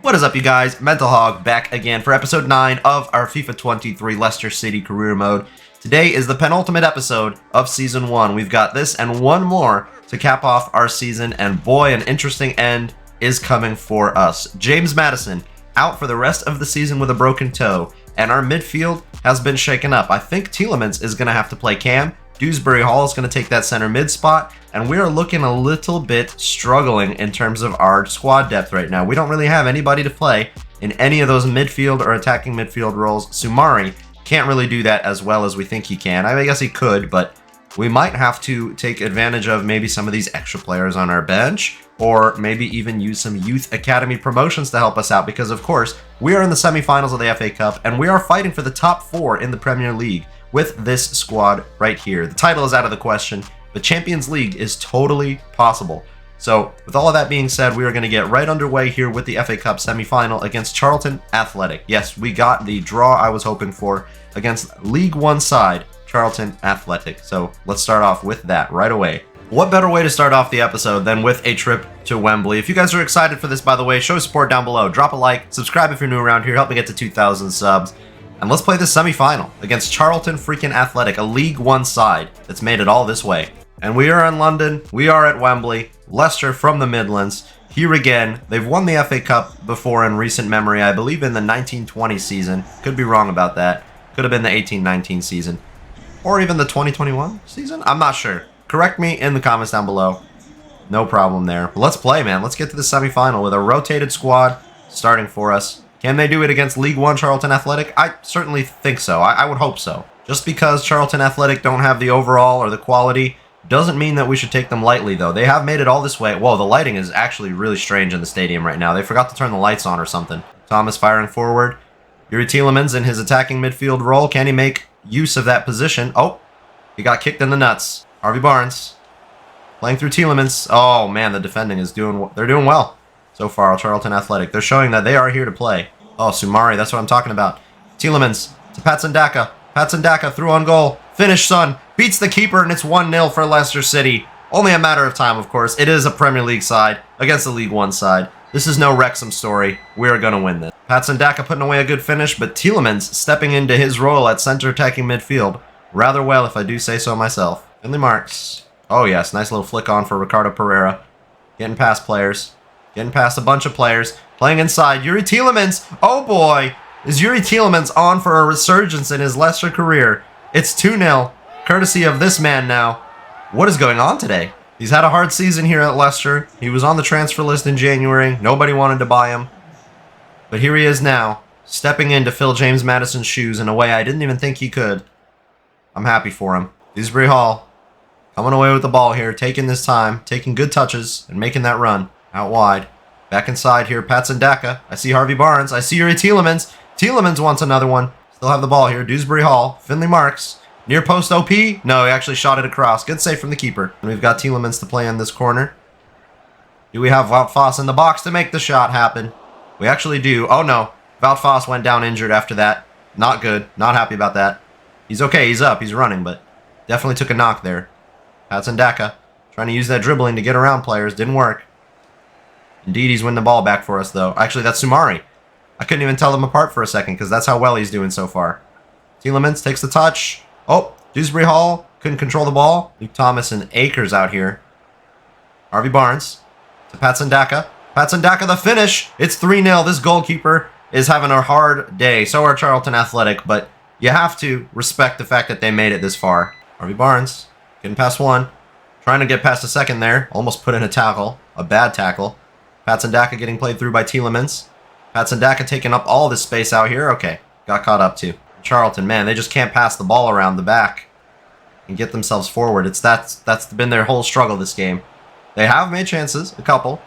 What is up, you guys? Mental Hog back again for episode 9 of our FIFA 23 Leicester City Career Mode. Today is the penultimate episode of Season 1. We've got this and one more to cap off our season, and boy, an interesting end is coming for us. James Maddison out for the rest of the season with a broken toe, and our midfield has been shaken up. I think Tielemans is going to have to play Cam. Dewsbury Hall is going to take that center mid spot, and we are looking a little bit struggling in terms of our squad depth right now. We don't really have anybody to play in any of those midfield or attacking midfield roles. Sumari can't really do that as well as we think he can. I guess he could, but we might have to take advantage of maybe some of these extra players on our bench, or maybe even use some youth academy promotions to help us out, because of course we are in the semifinals of the FA Cup and we are fighting for the top 4 in the Premier League with this squad right here. The title is out of the question, but Champions League is totally possible. So with all of that being said, we are going to get right underway here with the FA Cup semi-final against Charlton Athletic. Yes, we got the draw I was hoping for against League One side Charlton Athletic. So let's start off with that right away. What better way to start off the episode than with a trip to Wembley? If you guys are excited for this, by the way, show support down below. Drop a like, subscribe if you're new around here, help me get to 2,000 subs. And let's play this semi-final against Charlton freaking Athletic, a League One side that's made it all this way. And we are in London, we are at Wembley, Leicester from the Midlands, here again. They've won the FA Cup before in recent memory, I believe in the 1920 season. Could be wrong about that. Could have been the 18-19 season. Or even the 2021 season? I'm not sure. Correct me in the comments down below. No problem there. But let's play, man. Let's get to the semi-final with a rotated squad starting for us. Can they do it against League One Charlton Athletic? I certainly think so. I would hope so. Just because Charlton Athletic don't have the overall or the quality doesn't mean that we should take them lightly, though. They have made it all this way. Whoa, the lighting is actually really strange in the stadium right now. They forgot to turn the lights on or something. Thomas firing forward. Yuri Tielemans in his attacking midfield role. Can he make use of that position? Oh, he got kicked in the nuts. Harvey Barnes playing through Tielemans. Oh, man, the defending is they're doing well so far, Charlton Athletic. They're showing that they are here to play. Oh, Sumari, that's what I'm talking about. Tielemans to Patsandaka. Patsandaka through on goal. Finish, son. Beats the keeper, and it's 1-0 for Leicester City. Only a matter of time, of course. It is a Premier League side against the League One side. This is no Wrexham story. We are going to win this. Patsandaka putting away a good finish, but Tielemans stepping into his role at center attacking midfield rather well, if I do say so myself. Finley Marks. Oh, yes. Nice little flick on for Ricardo Pereira. Getting past players. Getting past a bunch of players. Playing inside. Yuri Tielemans. Oh, boy. Is Yuri Tielemans on for a resurgence in his Leicester career? It's 2-0. Courtesy of this man now. What is going on today? He's had a hard season here at Leicester. He was on the transfer list in January. Nobody wanted to buy him. But here he is now, stepping in to fill James Maddison's shoes in a way I didn't even think he could. I'm happy for him. Dewsbury Hall coming away with the ball here, taking this time, taking good touches, and making that run out wide. Back inside here, Patsandaka. I see Harvey Barnes. I see Yuri Tielemans. Tielemans wants another one. Still have the ball here. Dewsbury Hall. Finley Marks. Near post OP. No, he actually shot it across. Good save from the keeper. And we've got Tielemans to play in this corner. Do we have Wout Foss in the box to make the shot happen? We actually do. Oh, no. Wout Foss went down injured after that. Not good. Not happy about that. He's okay. He's up. He's running, but definitely took a knock there. Patsandaka trying to use that dribbling to get around players. Didn't work. Indeed, he's winning the ball back for us, though. Actually, that's Sumari. I couldn't even tell them apart for a second because that's how well he's doing so far. Tielemans takes the touch. Oh, Dewsbury Hall couldn't control the ball. Luke Thomas and Akers out here. Harvey Barnes to Patsandaka. Patsandaka, the finish. It's 3-0. This goalkeeper is having a hard day. So are Charlton Athletic, but you have to respect the fact that they made it this far. Harvey Barnes getting past one. Trying to get past a second there. Almost put in a tackle. A bad tackle. Patsandaka getting played through by Tielemans. Patsandaka taking up all this space out here. Okay, got caught up too. Charlton, man, they just can't pass the ball around the back and get themselves forward. That's been their whole struggle this game. They have made chances, a couple.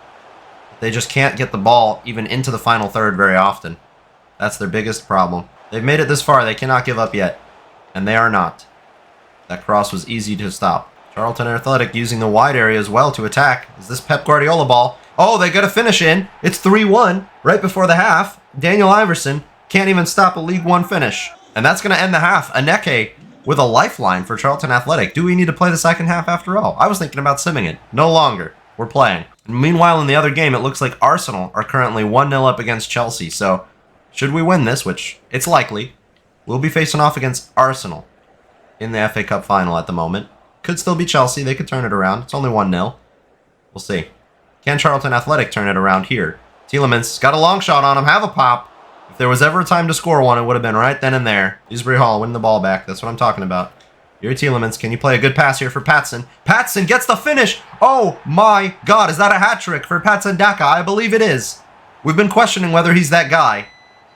They just can't get the ball even into the final third very often. That's their biggest problem. They've made it this far. They cannot give up yet. And they are not. That cross was easy to stop. Charlton Athletic using the wide area as well to attack. Is this Pep Guardiola ball? Oh, they got a finish in. It's 3-1 right before the half. Daniel Iverson can't even stop a League One finish. And that's going to end the half. Aneke with a lifeline for Charlton Athletic. Do we need to play the second half after all? I was thinking about simming it. No longer. We're playing. Meanwhile, in the other game, it looks like Arsenal are currently 1-0 up against Chelsea. So, should we win this, which it's likely, we'll be facing off against Arsenal in the FA Cup final at the moment. Could still be Chelsea. They could turn it around. It's only 1-0. We'll see. Can Charlton Athletic turn it around here? Tielemans got a long shot on him. Have a pop. If there was ever a time to score one, it would have been right then and there. Dewsbury Hall winning the ball back. That's what I'm talking about. Yuri Tielemans, can you play a good pass here for Patson? Patson gets the finish. Oh my God, is that a hat trick for Patson Daka? I believe it is. We've been questioning whether he's that guy.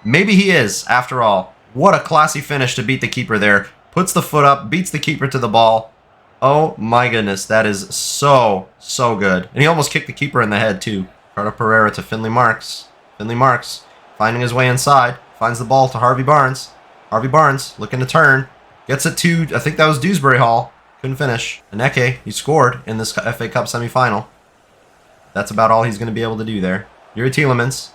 Maybe he is, after all. What a classy finish to beat the keeper there. Puts the foot up, beats the keeper to the ball. Oh my goodness, that is so good. And he almost kicked the keeper in the head too. Ricardo Pereira to Finley Marks. Finley Marks finding his way inside. Finds the ball to Harvey Barnes. Harvey Barnes looking to turn. Gets it to, I think that was Dewsbury Hall. Couldn't finish. Aneke, he scored in this FA Cup semi-final. That's about all he's going to be able to do there. Yuri Tielemans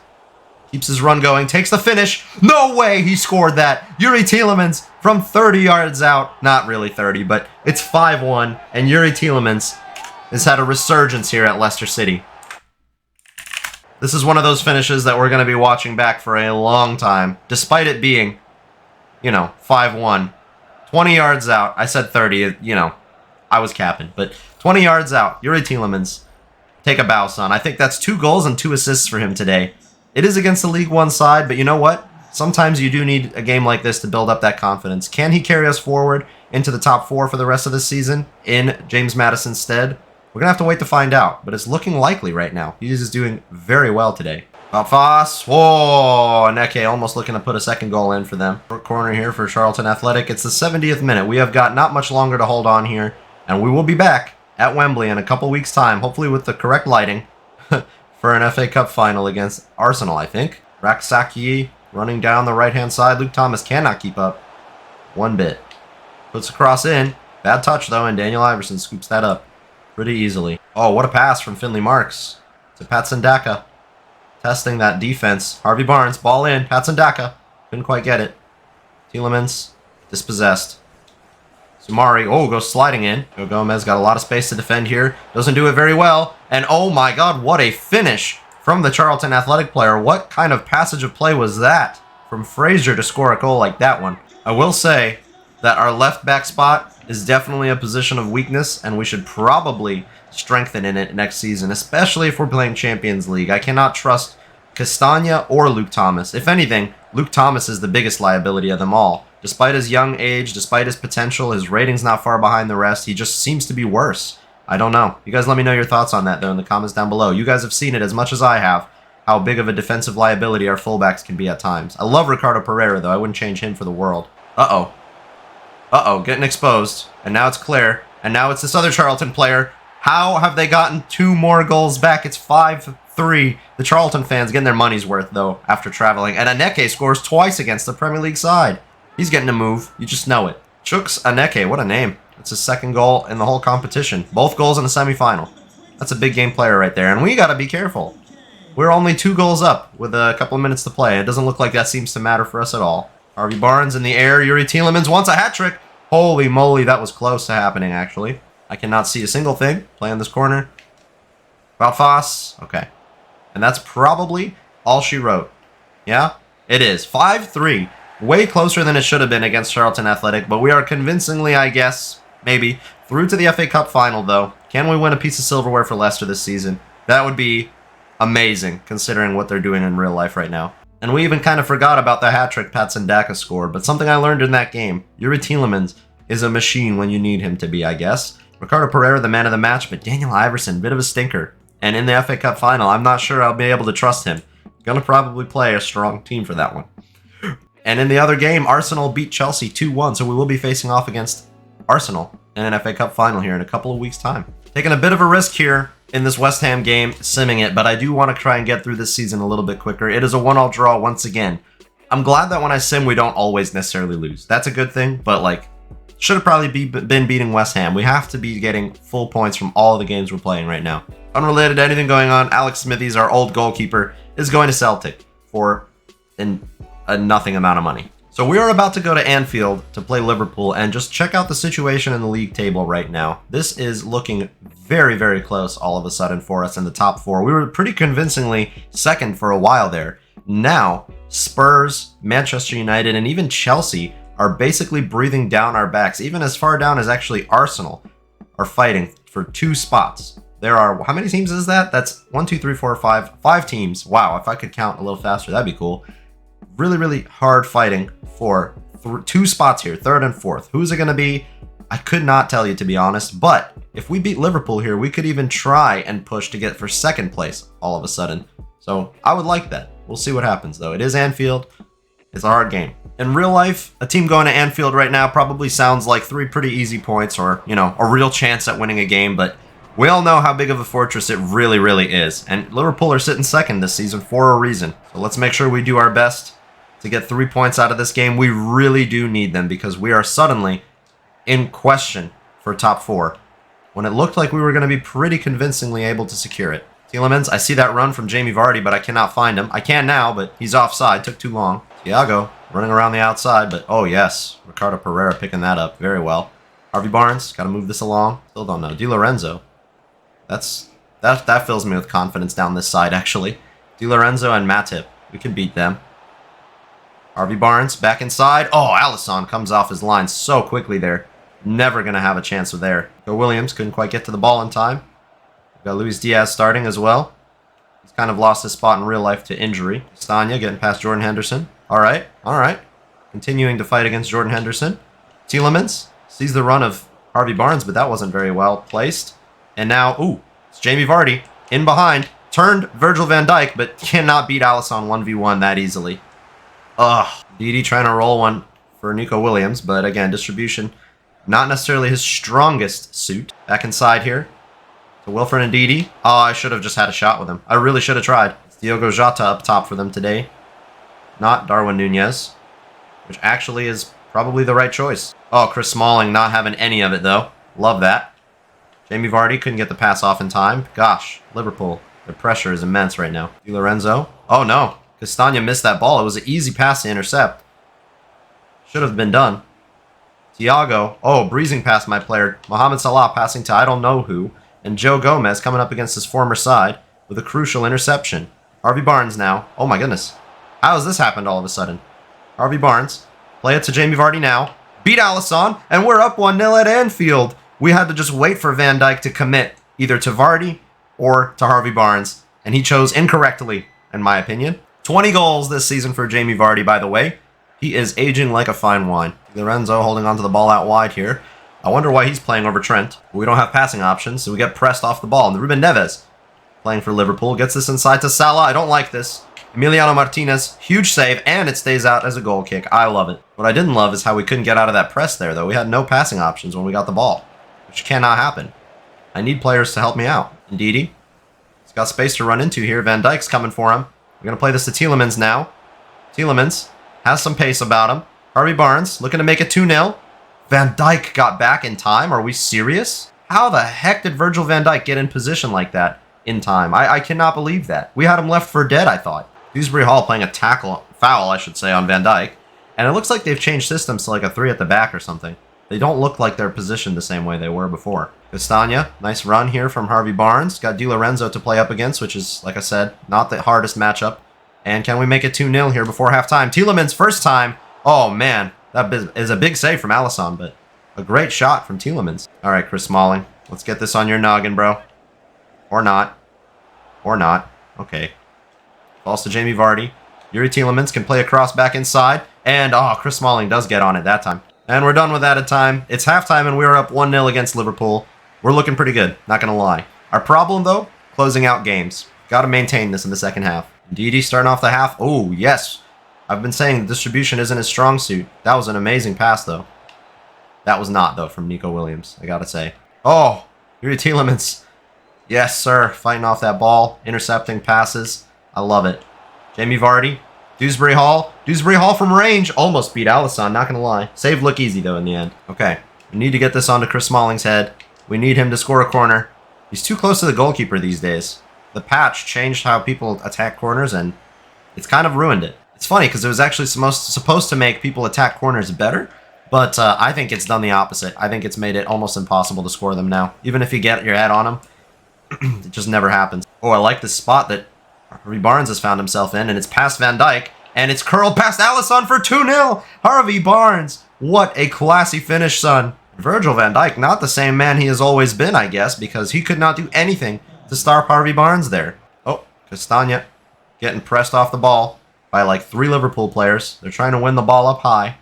keeps his run going, takes the finish. No way he scored that. Yuri Tielemans from 30 yards out. Not really 30, but it's 5-1. And Yuri Tielemans has had a resurgence here at Leicester City. This is one of those finishes that we're going to be watching back for a long time. Despite it being, 5-1. 20 yards out. I said 30, I was capping. But 20 yards out. Yuri Tielemans. Take a bow, son. I think that's 2 goals and 2 assists for him today. It is against the League One side, but you know what? Sometimes you do need a game like this to build up that confidence. Can he carry us forward into the top 4 for the rest of the season in James Maddison's stead? We're going to have to wait to find out, but it's looking likely right now. He is doing very well today. Balfas. Whoa, Aneke almost looking to put a second goal in for them. Short corner here for Charlton Athletic. It's the 70th minute. We have got not much longer to hold on here, and we will be back at Wembley in a couple weeks' time, hopefully with the correct lighting, for an FA Cup final against Arsenal, I think. Raksaki running down the right-hand side. Luke Thomas cannot keep up one bit. Puts a cross in. Bad touch, though, and Daniel Iverson scoops that up pretty easily. Oh, what a pass from Finley Marks to Patson Daka. Testing that defense. Harvey Barnes, ball in. Patson Daka. Couldn't quite get it. Tielemans, dispossessed. Sumari, goes sliding in. Joe Gomez got a lot of space to defend here. Doesn't do it very well. And oh my God, what a finish from the Charlton Athletic player. What kind of passage of play was that? From Fraser to score a goal like that one. I will say that our left back spot is definitely a position of weakness, and we should probably strengthen in it next season, especially if we're playing Champions League. I cannot trust Castagna or Luke Thomas. If anything, Luke Thomas is the biggest liability of them all. Despite his young age, despite his potential, his rating's not far behind the rest. He just seems to be worse. I don't know. You guys let me know your thoughts on that, though, in the comments down below. You guys have seen it as much as I have, how big of a defensive liability our fullbacks can be at times. I love Ricardo Pereira, though. I wouldn't change him for the world. Uh-oh. Uh-oh, getting exposed. And now it's Claire. And now it's this other Charlton player. How have they gotten 2 more goals back? It's 5-3. The Charlton fans getting their money's worth, though, after traveling. And Aneke scores twice against the Premier League side. He's getting a move. You just know it. Chuks Aneke, what a name. It's his 2nd goal in the whole competition. Both goals in the semifinal. That's a big game player right there. And we got to be careful. We're only 2 goals up with a couple of minutes to play. It doesn't look like that seems to matter for us at all. Harvey Barnes in the air. Yuri Tielemans wants a hat trick. Holy moly, that was close to happening, actually. I cannot see a single thing. Play in this corner. Balfas. Okay. And that's probably all she wrote. Yeah? It is. 5-3. Way closer than it should have been against Charlton Athletic, but we are convincingly, I guess, maybe, through to the FA Cup final, though. Can we win a piece of silverware for Leicester this season? That would be amazing, considering what they're doing in real life right now. And we even kind of forgot about the hat-trick Patson Daka scored, but something I learned in that game, Yuri Tielemans is a machine when you need him to be, I guess. Ricardo Pereira, the man of the match, but Daniel Iverson, bit of a stinker. And in the FA Cup final, I'm not sure I'll be able to trust him. Gonna probably play a strong team for that one. And in the other game, Arsenal beat Chelsea 2-1, so we will be facing off against Arsenal in an FA Cup final here in a couple of weeks' time. Taking a bit of a risk here in this West Ham game, simming it, but I do want to try and get through this season a little bit quicker. It is a 1-1 draw once again. I'm glad that when I sim, we don't always necessarily lose. That's a good thing, but should have probably been beating West Ham. We have to be getting full points from all of the games we're playing right now. Unrelated to anything going on, Alex Smithies, our old goalkeeper, is going to Celtic for a nothing amount of money. So we are about to go to Anfield to play Liverpool and just check out the situation in the league table right now. This is looking very, very close all of a sudden for us in the top 4. We were pretty convincingly second for a while there. Now, Spurs, Manchester United, and even Chelsea are basically breathing down our backs. Even as far down as actually Arsenal are fighting for 2 spots. There are, how many teams is that? That's 1, 2, 3, 4, 5. 5 teams. Wow, if I could count a little faster, that'd be cool. Really, really hard fighting for 2 spots here, 3rd and 4th. Who's it going to be? I could not tell you, to be honest. But if we beat Liverpool here, we could even try and push to get for 2nd place all of a sudden. So I would like that. We'll see what happens, though. It is Anfield. It's a hard game. In real life, a team going to Anfield right now probably sounds like 3 pretty easy points or, you know, a real chance at winning a game. But we all know how big of a fortress it really, really is. And Liverpool are sitting 2nd this season for a reason. So let's make sure we do our best to get 3 points out of this game. We really do need them because we are suddenly in question for top 4 when it looked like we were going to be pretty convincingly able to secure it. Tielemans, I see that run from Jamie Vardy, but I cannot find him. I can now, but he's offside. Took too long. Thiago running around the outside, but oh yes, Ricardo Pereira picking that up very well. Harvey Barnes, got to move this along. Still don't know. Di Lorenzo. That fills me with confidence down this side, actually. Di Lorenzo and Matip. We can beat them. Harvey Barnes back inside. Oh, Alisson comes off his line so quickly there. Never going to have a chance with there. Go Williams couldn't quite get to the ball in time. We've got Luis Diaz starting as well. He's kind of lost his spot in real life to injury. Stanya getting past Jordan Henderson. All right. Continuing to fight against Jordan Henderson. Tielemans sees the run of Harvey Barnes, but that wasn't very well placed. And now, ooh, it's Jamie Vardy in behind. Turned Virgil van Dijk, but cannot beat Alisson 1v1 that easily. Ugh. Didi trying to roll one for Nico Williams, but again, distribution not necessarily his strongest suit. Back inside here to Wilfred and Didi. Oh, I should have just had a shot with him. I really should have tried. It's Diogo Jota up top for them today. Not Darwin Nunez, which actually is probably the right choice. Oh, Chris Smalling not having any of it, though. Love that. Jamie Vardy couldn't get the pass off in time. Gosh, Liverpool, their pressure is immense right now. Di Lorenzo. Oh, no. Castagna missed that ball. It was an easy pass to intercept. Should have been done. Thiago. Oh, breezing past my player. Mohamed Salah passing to I don't know who. And Joe Gomez coming up against his former side with a crucial interception. Harvey Barnes now. Oh, my goodness. How has this happened all of a sudden? Harvey Barnes. Play it to Jamie Vardy now. Beat Alisson. And we're up 1-0 at Anfield. We had to just wait for Van Dijk to commit either to Vardy or to Harvey Barnes. And he chose incorrectly, in my opinion. 20 goals this season for Jamie Vardy, by the way. He is aging like a fine wine. Lorenzo holding onto the ball out wide here. I wonder why he's playing over Trent. We don't have passing options, so we get pressed off the ball. And Ruben Neves, playing for Liverpool, gets this inside to Salah. I don't like this. Emiliano Martinez, huge save, and it stays out as a goal kick. I love it. What I didn't love is how we couldn't get out of that press there, though. We had no passing options when we got the ball, which cannot happen. I need players to help me out. Ndidi, he's got space to run into here. Van Dijk's coming for him. We're going to play this to Tielemans now. Tielemans has some pace about him. Harvey Barnes looking to make it 2-0. Van Dijk got back in time. Are we serious? How the heck did Virgil van Dijk get in position like that in time? I cannot believe that. We had him left for dead, I thought. Dewsbury Hall playing a foul, I should say, on Van Dijk. And it looks like they've changed systems to like a 3 at the back or something. They don't look like they're positioned the same way they were before. Castagna, nice run here from Harvey Barnes. Got Di Lorenzo to play up against, which is, like I said, not the hardest matchup. And can we make it 2-0 here before halftime? Tielemans, first time. Oh, man. That is a big save from Alisson, but a great shot from Tielemans. All right, Chris Smalling. Let's get this on your noggin, bro. Or not. Or not. Okay. Falls to Jamie Vardy. Yuri Tielemans can play a cross back inside. And, oh, Chris Smalling does get on it that time. And we're done with added time. It's halftime, and we're up 1-0 against Liverpool. We're looking pretty good, not going to lie. Our problem, though, closing out games. Got to maintain this in the second half. Didi starting off the half. Oh, yes. I've been saying the distribution isn't his strong suit. That was an amazing pass, though. That was not, though, from Nico Williams, I got to say. Oh, Yuri Tielemans. Yes, sir. Fighting off that ball. Intercepting passes. I love it. Jamie Vardy. Dewsbury Hall. Dewsbury Hall from range. Almost beat Alisson, not going to lie. Save look easy, though, in the end. Okay. We need to get this onto Chris Smalling's head. We need him to score a corner. He's too close to the goalkeeper these days. The patch changed how people attack corners, and it's kind of ruined it. It's funny because it was actually supposed to make people attack corners better, but I think it's done the opposite. I think it's made it almost impossible to score them now. Even if you get your head on them, it just never happens. Oh, I like this spot that Harvey Barnes has found himself in, and it's past Van Dijk, and it's curled past Alisson for 2-0. Harvey Barnes, what a classy finish, son. Virgil van Dijk, not the same man he has always been, I guess, because he could not do anything to stop Harvey Barnes there. Oh, Castagna getting pressed off the ball by like 3 Liverpool players. They're trying to win the ball up high.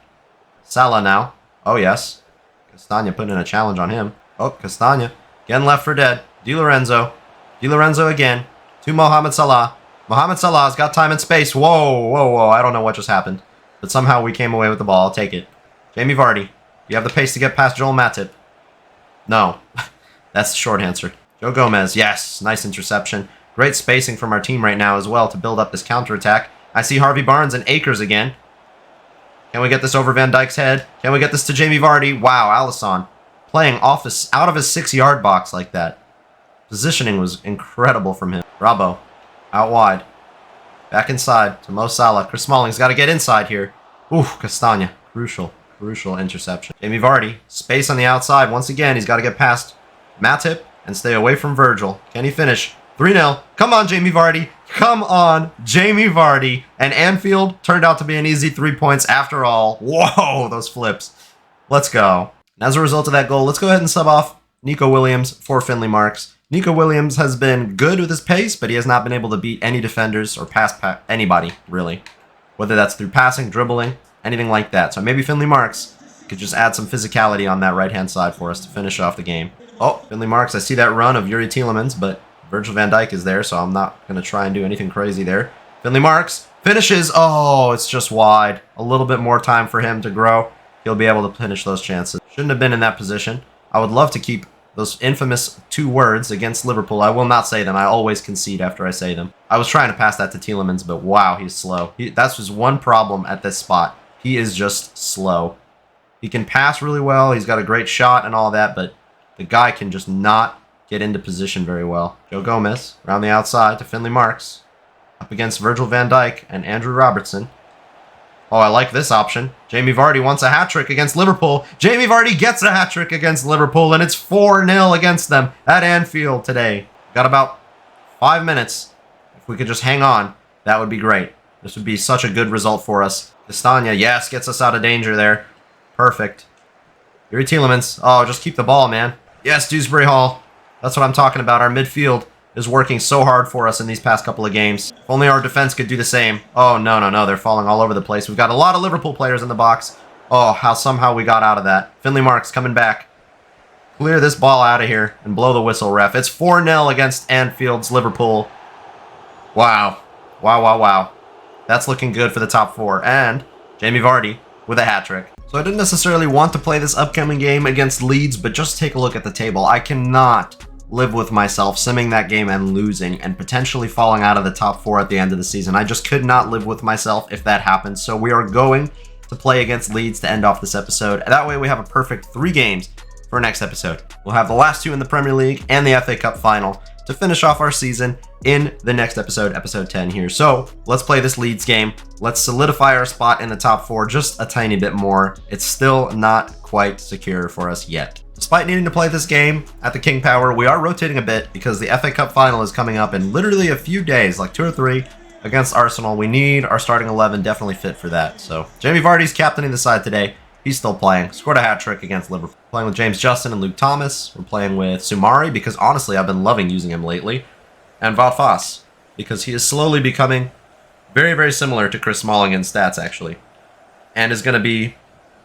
Salah now. Oh, yes. Castagna putting in a challenge on him. Oh, Castagna getting left for dead. Di Lorenzo. Di Lorenzo again to Mohamed Salah. Mohamed Salah's got time and space. Whoa, whoa, whoa. I don't know what just happened, but somehow we came away with the ball. I'll take it. Jamie Vardy. You have the pace to get past Joel Matip. No. That's the short answer. Joe Gomez. Yes. Nice interception. Great spacing from our team right now as well to build up this counterattack. I see Harvey Barnes and Akers again. Can we get this over Van Dijk's head? Can we get this to Jamie Vardy? Wow, Alisson playing out of his 6-yard box like that. Positioning was incredible from him. Bravo. Out wide. Back inside to Mo Salah. Chris Smalling's got to get inside here. Oof, Castagna. Crucial interception. Jamie Vardy. Space on the outside. Once again, he's got to get past Matip and stay away from Virgil. Can he finish? 3-0. Come on, Jamie Vardy. Come on, Jamie Vardy. And Anfield turned out to be an easy 3 points after all. Whoa, those flips. Let's go. And as a result of that goal, let's go ahead and sub off Nico Williams for Finley Marks. Nico Williams has been good with his pace, but he has not been able to beat any defenders or pass anybody, really. Whether that's through passing, dribbling, anything like that. So maybe Finley Marks could just add some physicality on that right-hand side for us to finish off the game. Oh, Finley Marks, I see that run of Yuri Tielemans, but Virgil van Dijk is there, so I'm not going to try and do anything crazy there. Finley Marks finishes. Oh, it's just wide. A little bit more time for him to grow. He'll be able to finish those chances. Shouldn't have been in that position. I would love to keep those infamous 2 words against Liverpool. I will not say them. I always concede after I say them. I was trying to pass that to Tielemans, but wow, he's slow. That's just one problem at this spot. He is just slow. He can pass really well. He's got a great shot and all that, but the guy can just not get into position very well. Joe Gomez around the outside to Finley Marks. Up against Virgil van Dijk and Andrew Robertson. Oh, I like this option. Jamie Vardy wants a hat-trick against Liverpool. Jamie Vardy gets a hat-trick against Liverpool, and it's 4-0 against them at Anfield today. Got about 5 minutes. If we could just hang on, that would be great. This would be such a good result for us. Castagna, yes, gets us out of danger there. Perfect. Yuri Tielemans. Oh, just keep the ball, man. Yes, Dewsbury Hall. That's what I'm talking about. Our midfield is working so hard for us in these past couple of games. If only our defense could do the same. Oh, no. They're falling all over the place. We've got a lot of Liverpool players in the box. Oh, how somehow we got out of that. Finley Marks coming back. Clear this ball out of here and blow the whistle, ref. It's 4-0 against Anfield's Liverpool. Wow. Wow. That's looking good for the top 4. And Jamie Vardy with a hat-trick. So I didn't necessarily want to play this upcoming game against Leeds, but just take a look at the table. I cannot live with myself simming that game and losing and potentially falling out of the top 4 at the end of the season. I just could not live with myself if that happens. So we are going to play against Leeds to end off this episode. That way we have a perfect 3 games for next episode. We'll have the last 2 in the Premier League and the FA Cup final to finish off our season in the next episode, episode 10 here. So let's play this Leeds game. Let's solidify our spot in the top 4 just a tiny bit more. It's still not quite secure for us yet. Despite needing to play this game at the King Power, we are rotating a bit because the FA Cup final is coming up in literally a few days, like 2 or 3, against Arsenal. We need our starting 11 definitely fit for that. So Jamie Vardy's captaining the side today. He's still playing. Scored a hat-trick against Liverpool. Playing with James Justin and Luke Thomas. We're playing with Sumari because honestly I've been loving using him lately. And Wout Faes because he is slowly becoming very, very similar to Chris Smalling in stats actually. And is going to be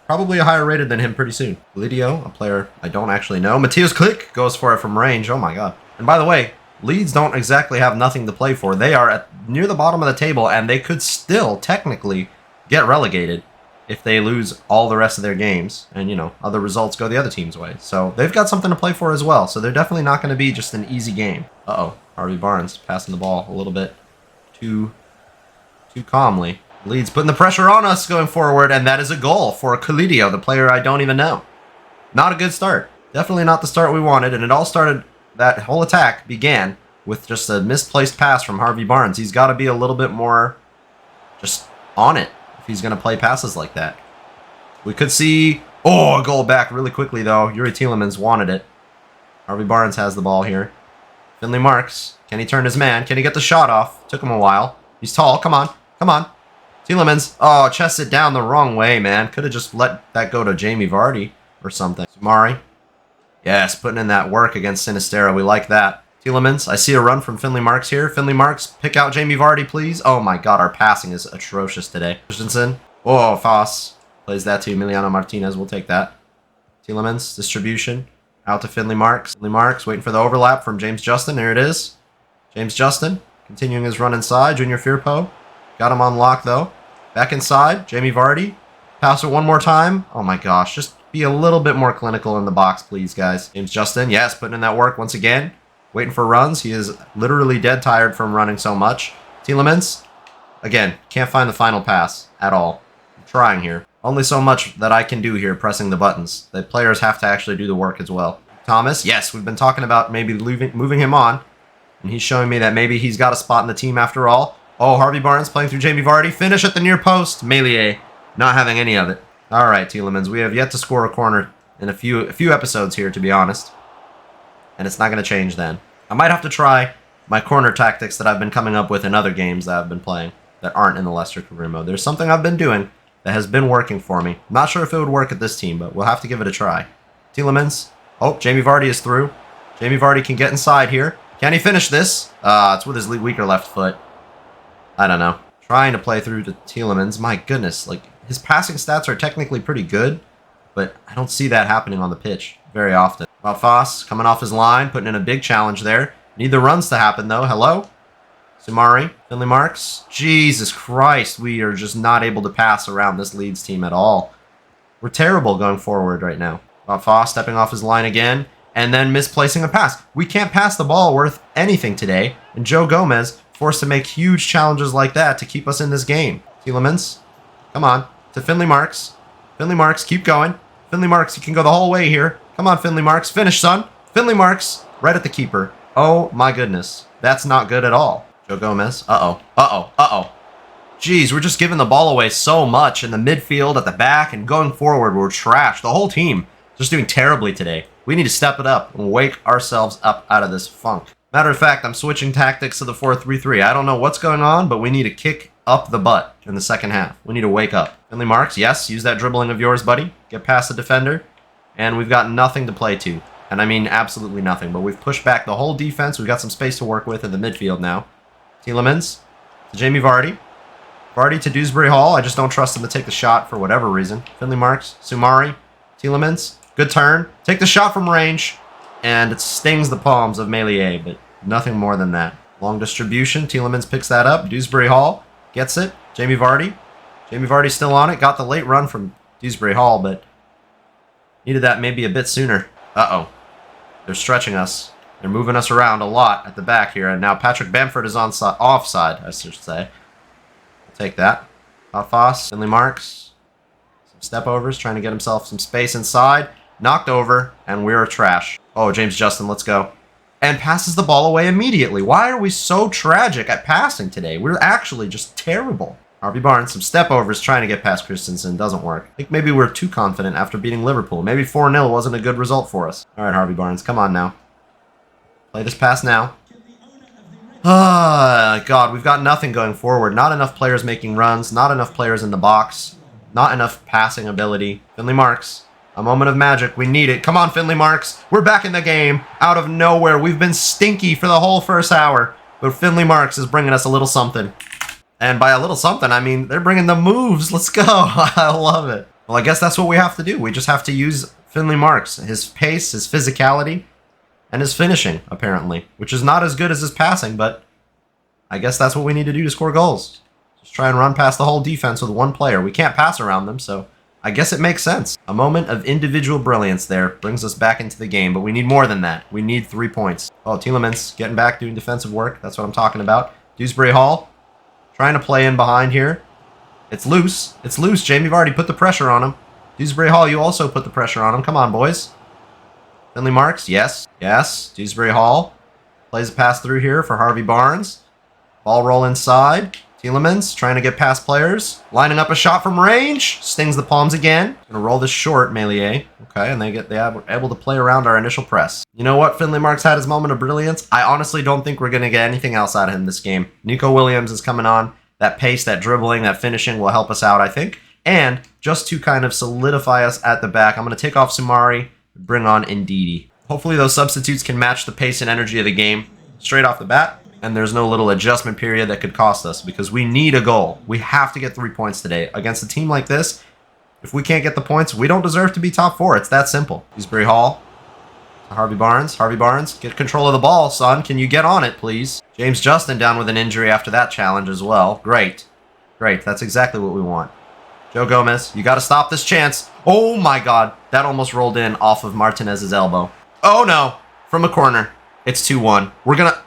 probably a higher rated than him pretty soon. Lidio, a player I don't actually know. Matthias Klick goes for it from range. Oh my god. And by the way, Leeds don't exactly have nothing to play for. They are near the bottom of the table and they could still technically get relegated if they lose all the rest of their games and, you know, other results go the other team's way. So they've got something to play for as well. So they're definitely not going to be just an easy game. Uh-oh. Harvey Barnes passing the ball a little bit too calmly. Leeds putting the pressure on us going forward, and that is a goal for Kalidio, the player I don't even know. Not a good start. Definitely not the start we wanted, and it all started, that whole attack began with just a misplaced pass from Harvey Barnes. He's got to be a little bit more just on it if he's going to play passes like that. We could see, a goal back really quickly, though. Yuri Tielemans wanted it. Harvey Barnes has the ball here. Finley Marks. Can he turn his man? Can he get the shot off? Took him a while. He's tall. Come on. Come on. Tielemans. Oh, chested down the wrong way, man. Could have just let that go to Jamie Vardy or something. Sumari. Yes, putting in that work against Sinistera. We like that. Tielemans. I see a run from Finley Marks here. Finley Marks, pick out Jamie Vardy, please. Oh my god, our passing is atrocious today. Christensen. Oh, Foss. Plays that to Emiliano Martinez. We'll take that. Tielemans. Distribution. Out to Finley Marks. Finley Marks waiting for the overlap from James Justin. There it is. James Justin. Continuing his run inside. Junior Firpo. Got him on lock, though. Back inside. Jamie Vardy. Pass it one more time. Oh my gosh. Just be a little bit more clinical in the box, please, guys. James Justin. Yes, putting in that work once again. Waiting for runs. He is literally dead tired from running so much. Tielemans. Again, can't find the final pass at all. I'm trying here. Only so much that I can do here pressing the buttons. The players have to actually do the work as well. Thomas. Yes, we've been talking about maybe moving him on. And he's showing me that maybe he's got a spot in the team after all. Oh, Harvey Barnes playing through Jamie Vardy. Finish at the near post. Meilier not having any of it. All right, Tielemans. We have yet to score a corner in a few episodes here, to be honest. And it's not going to change then. I might have to try my corner tactics that I've been coming up with in other games that I've been playing that aren't in the Leicester Career Mode. There's something I've been doing that has been working for me. Not sure if it would work at this team, but we'll have to give it a try. Tielemans. Oh, Jamie Vardy is through. Jamie Vardy can get inside here. Can he finish this? It's with his weaker left foot. I don't know. Trying to play through to Tielemans. My goodness, like his passing stats are technically pretty good, but I don't see that happening on the pitch very often. Foss coming off his line, putting in a big challenge there. Need the runs to happen, though. Hello? Sumari. Finley Marks. Jesus Christ, we are just not able to pass around this Leeds team at all. We're terrible going forward right now. Foss stepping off his line again, and then misplacing a pass. We can't pass the ball worth anything today, and Joe Gomez forced to make huge challenges like that to keep us in this game. Tielemans. Come on. To Finley Marks. Finley Marks, keep going. Finley Marks, you can go the whole way here. Come on, Finley Marks. Finish, son. Finley Marks. Right at the keeper. Oh, my goodness. That's not good at all. Joe Gomez. Uh-oh. Uh-oh. Uh-oh. Jeez, we're just giving the ball away so much in the midfield, at the back, and going forward, we're trash. The whole team just doing terribly today. We need to step it up and wake ourselves up out of this funk. Matter of fact, I'm switching tactics to the 4-3-3. I don't know what's going on, but we need to kick up the butt in the second half. We need to wake up. Finley Marks, yes, use that dribbling of yours, buddy. Get past the defender. And we've got nothing to play to. And I mean absolutely nothing. But we've pushed back the whole defense. We've got some space to work with in the midfield now. Tielemans to Jamie Vardy. Vardy to Dewsbury Hall. I just don't trust him to take the shot for whatever reason. Finley Marks, Sumari, Tielemans. Good turn. Take the shot from range. And it stings the palms of Meilier, but nothing more than that. Long distribution. Tielemans picks that up. Dewsbury Hall gets it. Jamie Vardy. Jamie Vardy still on it. Got the late run from Dewsbury Hall, but needed that maybe a bit sooner. Uh-oh. They're stretching us. They're moving us around a lot at the back here. And now Patrick Bamford is offside, I should say. We'll take that. Foss. Finley Marks. Some step overs. Trying to get himself some space inside. Knocked over. And we're trash. Oh, James Justin, let's go. And passes the ball away immediately. Why are we so tragic at passing today? We're actually just terrible. Harvey Barnes, some step overs trying to get past Christensen. Doesn't work. I think maybe we're too confident after beating Liverpool. Maybe 4-0 wasn't a good result for us. All right, Harvey Barnes, come on now. Play this pass now. Ah, God, we've got nothing going forward. Not enough players making runs. Not enough players in the box. Not enough passing ability. Finley Marks. A moment of magic. We need it. Come on, Finley Marks. We're back in the game. Out of nowhere. We've been stinky for the whole first hour. But Finley Marks is bringing us a little something. And by a little something, I mean, they're bringing the moves. Let's go. I love it. Well, I guess that's what we have to do. We just have to use Finley Marks. His pace, his physicality, and his finishing, apparently. Which is not as good as his passing, but I guess that's what we need to do to score goals. Just try and run past the whole defense with one player. We can't pass around them, so I guess it makes sense. A moment of individual brilliance there brings us back into the game, but we need more than that. We need 3 points. Oh, Tielemans getting back, doing defensive work. That's what I'm talking about. Dewsbury Hall trying to play in behind here. It's loose. It's loose. Jamie Vardy put the pressure on him. Dewsbury Hall, you also put the pressure on him. Come on, boys. Finley Marks, yes. Yes. Dewsbury Hall plays a pass through here for Harvey Barnes. Ball roll inside. Tielemans trying to get past players. Lining up a shot from range. Stings the palms again. Gonna roll this short, Meilier. Okay, and they are able to play around our initial press. You know what? Finley Marks had his moment of brilliance. I honestly don't think we're gonna get anything else out of him this game. Nico Williams is coming on. That pace, that dribbling, that finishing will help us out, I think. And just to kind of solidify us at the back, I'm gonna take off Sumari, bring on Ndidi. Hopefully those substitutes can match the pace and energy of the game straight off the bat. And there's no little adjustment period that could cost us because we need a goal. We have to get 3 points today. Against a team like this, if we can't get the points, we don't deserve to be top 4. It's that simple. Dewsbury Hall. Harvey Barnes. Harvey Barnes, get control of the ball, son. Can you get on it, please? James Justin down with an injury after that challenge as well. Great. Great. That's exactly what we want. Joe Gomez, you got to stop this chance. Oh, my God. That almost rolled in off of Martinez's elbow. Oh, no. From a corner. It's 2-1. We're going to...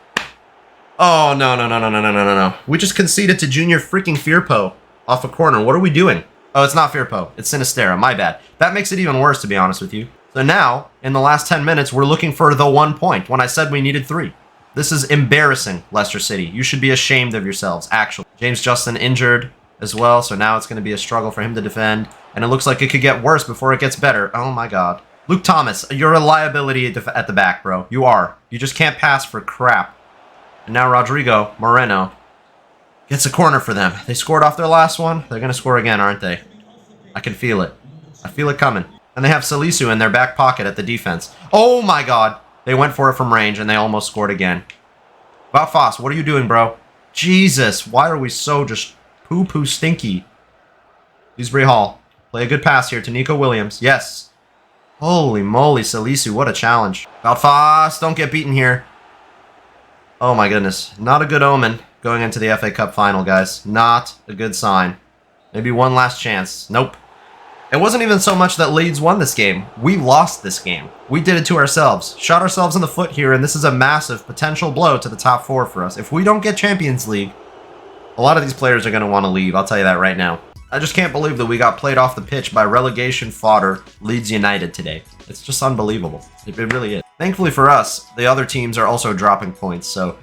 Oh, no. We just conceded to Junior freaking Firpo off a corner. What are we doing? Oh, it's not Firpo. It's Sinistera. My bad. That makes it even worse, to be honest with you. So now, in the last 10 minutes, we're looking for the 1 point when I said we needed 3. This is embarrassing, Leicester City. You should be ashamed of yourselves, actually. James Justin injured as well, so now it's going to be a struggle for him to defend. And it looks like it could get worse before it gets better. Oh, my God. Luke Thomas, you're a liability at the back, bro. You are. You just can't pass for crap. And now Rodrigo Moreno gets a corner for them. They scored off their last one. They're going to score again, aren't they? I can feel it. I feel it coming. And they have Salisu in their back pocket at the defense. Oh, my God. They went for it from range, and they almost scored again. Wout Foss, what are you doing, bro? Jesus, why are we so just poo-poo stinky? Dewsbury Hall. Play a good pass here to Nico Williams. Yes. Holy moly, Salisu, what a challenge. Wout Foss, don't get beaten here. Oh my goodness. Not a good omen going into the FA Cup final, guys. Not a good sign. Maybe one last chance. Nope. It wasn't even so much that Leeds won this game. We lost this game. We did it to ourselves. Shot ourselves in the foot here, and this is a massive potential blow to the top 4 for us. If we don't get Champions League, a lot of these players are going to want to leave. I'll tell you that right now. I just can't believe that we got played off the pitch by relegation fodder Leeds United today. It's just unbelievable. It really is. Thankfully for us, the other teams are also dropping points, so...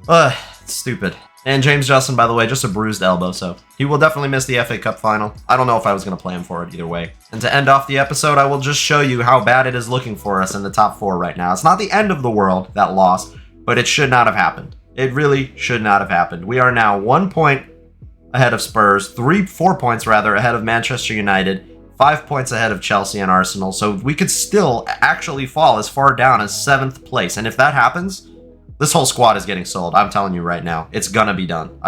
it's stupid. And James Justin, by the way, just a bruised elbow, so he will definitely miss the FA Cup final. I don't know if I was going to play him for it either way. And to end off the episode, I will just show you how bad it is looking for us in the top 4 right now. It's not the end of the world, that loss, but it should not have happened. It really should not have happened. We are now 1 point ahead of Spurs, 4 points rather, ahead of Manchester United, 5 points ahead of Chelsea and Arsenal, so we could still actually fall as far down as 7th place. And if that happens, this whole squad is getting sold. I'm telling you right now. It's gonna be done.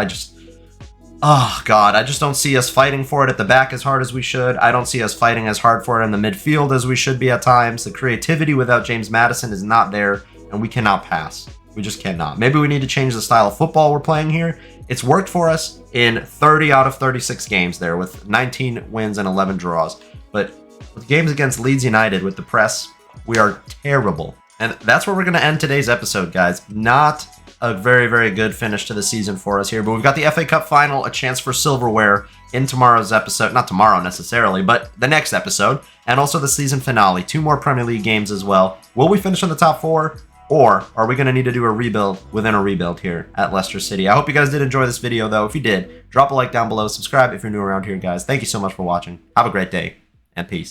Oh, God. I just don't see us fighting for it at the back as hard as we should. I don't see us fighting as hard for it in the midfield as we should be at times. The creativity without James Maddison is not there, and we cannot pass. We just cannot. Maybe we need to change the style of football we're playing here. It's worked for us in 30 out of 36 games there with 19 wins and 11 draws. But with games against Leeds United with the press, we are terrible. And that's where we're going to end today's episode, guys. Not a very, very good finish to the season for us here. But we've got the FA Cup final, a chance for silverware in tomorrow's episode. Not tomorrow necessarily, but the next episode. And also the season finale. 2 more Premier League games as well. Will we finish in the top 4? Or are we going to need to do a rebuild within a rebuild here at Leicester City? I hope you guys did enjoy this video, though. If you did, drop a like down below. Subscribe if you're new around here, guys. Thank you so much for watching. Have a great day, and peace.